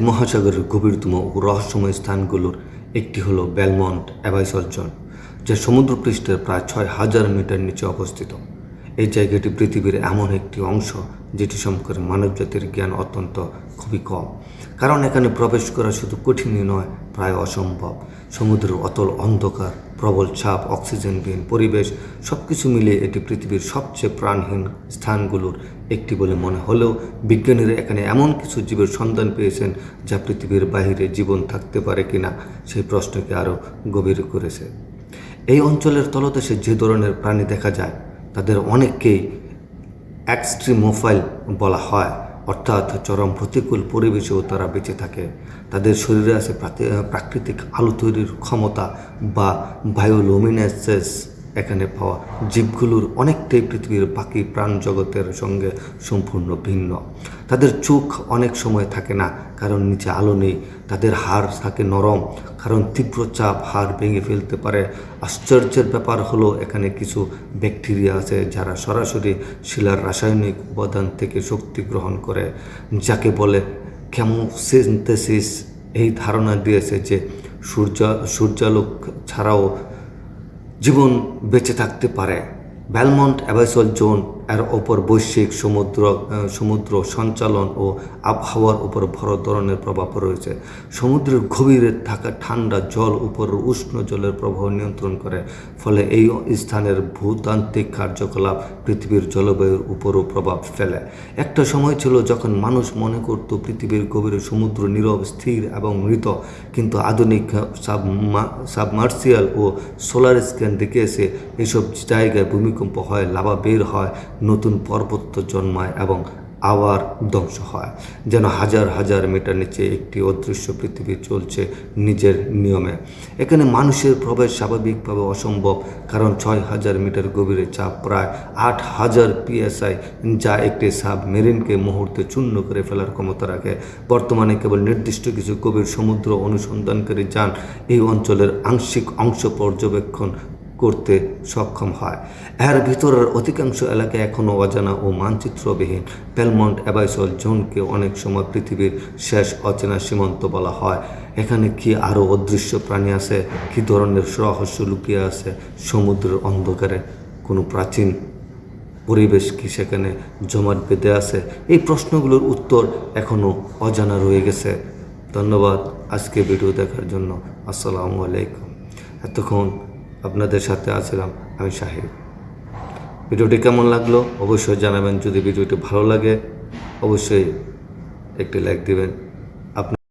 মহাসাগরের গভীরতম ও রহস্যময় স্থানগুলোর একটি হলো বেলমন্ট অ্যাবাইসাল জোন, যা সমুদ্রপৃষ্ঠের প্রায় ৬,০০০ মিটার নিচে অবস্থিত। এই জায়গাটি পৃথিবীর এমন একটি অংশ যেটি সম্পর্কে মানবজাতির জ্ঞান অত্যন্ত খুবই কম, কারণ এখানে প্রবেশ করা শুধু কঠিনই নয়, প্রায় অসম্ভব। সমুদ্রের অতল অন্ধকার, প্রবল চাপ, অক্সিজেনবিহীন পরিবেশ, সব কিছু মিলিয়ে এটি পৃথিবীর সবচেয়ে প্রাণহীন স্থানগুলোর একটি বলে মনে হলেও বিজ্ঞানীরা এখানে এমন কিছু জীবের সন্ধান পেয়েছেন যা পৃথিবীর বাইরে জীবন থাকতে পারে কিনা সেই প্রশ্নকে আরও গভীর করেছে। এই অঞ্চলের তলদেশে যে ধরনের প্রাণী দেখা যায় তাদের অনেককেই এক্সট্রিমোফাইল বলা হয়, অর্থাৎ চরম প্রতিকূল পরিবেশেও তারা বেঁচে থাকে। তাদের শরীরে আছে প্রাকৃতিক আলো তৈরির ক্ষমতা বা বায়োলুমিনেসেন্স। এখানে পাওয়া জীবগুলোর অনেকটাই পৃথিবীর বাকি প্রাণ জগতের সঙ্গে সম্পূর্ণ ভিন্ন। তাদের চোখ অনেক সময় থাকে না, কারণ নিচে আলো নেই। তাদের হাড় থাকে নরম, কারণ তীব্র চাপ হাড় ভেঙে ফেলতে পারে। আশ্চর্যের ব্যাপার হলো এখানে কিছু ব্যাকটেরিয়া আছে যারা সরাসরি শিলার রাসায়নিক উপাদান থেকে শক্তি গ্রহণ করে, যাকে বলে কেমোসিনথেসিস। এই ধারণা দিয়েছে যে সূর্যালোক ছাড়াও জীবন বেঁচে থাকতে পারে। বেলমন্ট অ্যাবাইসাল জোন এর ওপর বৈশ্বিক সমুদ্র সঞ্চালন ও আবহাওয়ার উপর বড় ধরনের প্রভাব রয়েছে। সমুদ্রের গভীরে থাকা ঠান্ডা জল উপরের উষ্ণ জলের প্রবাহ নিয়ন্ত্রণ করে, ফলে এই স্থানের ভূতাত্ত্বিক কার্যকলাপ পৃথিবীর জলবায়ুর উপরও প্রভাব ফেলে। একটা সময় ছিল যখন মানুষ মনে করত পৃথিবীর গভীরে সমুদ্র নীরব, স্থির এবং মৃত, কিন্তু আধুনিক সাবমার্সিয়াল ও সোলার স্ক্যান দেখিয়েছে এসব জায়গায় ভূমিকম্প হয়, লাভা বের হয়, নতুন পর্বত জন্মায় এবং আবার ধ্বংস হয়, যেন হাজার হাজার মিটার নিচে একটি অদৃশ্য পৃথিবী চলছে নিজের নিয়মে। এখানে মানুষের প্রবেশ স্বাভাবিকভাবে অসম্ভব, কারণ ৬,০০০ মিটার গভীরে চাপ প্রায় ৮,০০০ PSI, যা একটি সাবমেরিনকে মুহূর্তে চূর্ণ করে ফেলার ক্ষমতা রাখে। বর্তমানে কেবল নির্দিষ্ট কিছু গভীর সমুদ্র অনুসন্ধানকারী যান এই অঞ্চলের আংশিক অংশ পর্যবেক্ষণ করতে সক্ষম হয়। এর ভিতরের অধিকাংশ এলাকা এখনও অজানা ও মানচিত্রবিহীন। বেলমন্ট অ্যাবাইসাল জোনকে অনেক সময় পৃথিবীর শেষ অচেনা সীমান্ত বলা হয়। এখানে কি আরও অদৃশ্য প্রাণী আছে? কী ধরনের রহস্য লুকিয়ে আছে সমুদ্রের অন্ধকারে? কোনো প্রাচীন পরিবেশ কি সেখানে জমাট বেঁধে আছে? এই প্রশ্নগুলোর উত্তর এখনও অজানা রয়ে গেছে। ধন্যবাদ আজকে ভিডিও দেখার জন্য। আসসালামু আলাইকুম। এতক্ষণ আপনাদের সাথে আছিলাম আমি শাহিদ। ভিডিওটি কেমন লাগলো অবশ্যই জানাবেন। যদি ভিডিওটি ভালো লাগে অবশ্যই একটি লাইক দিবেন।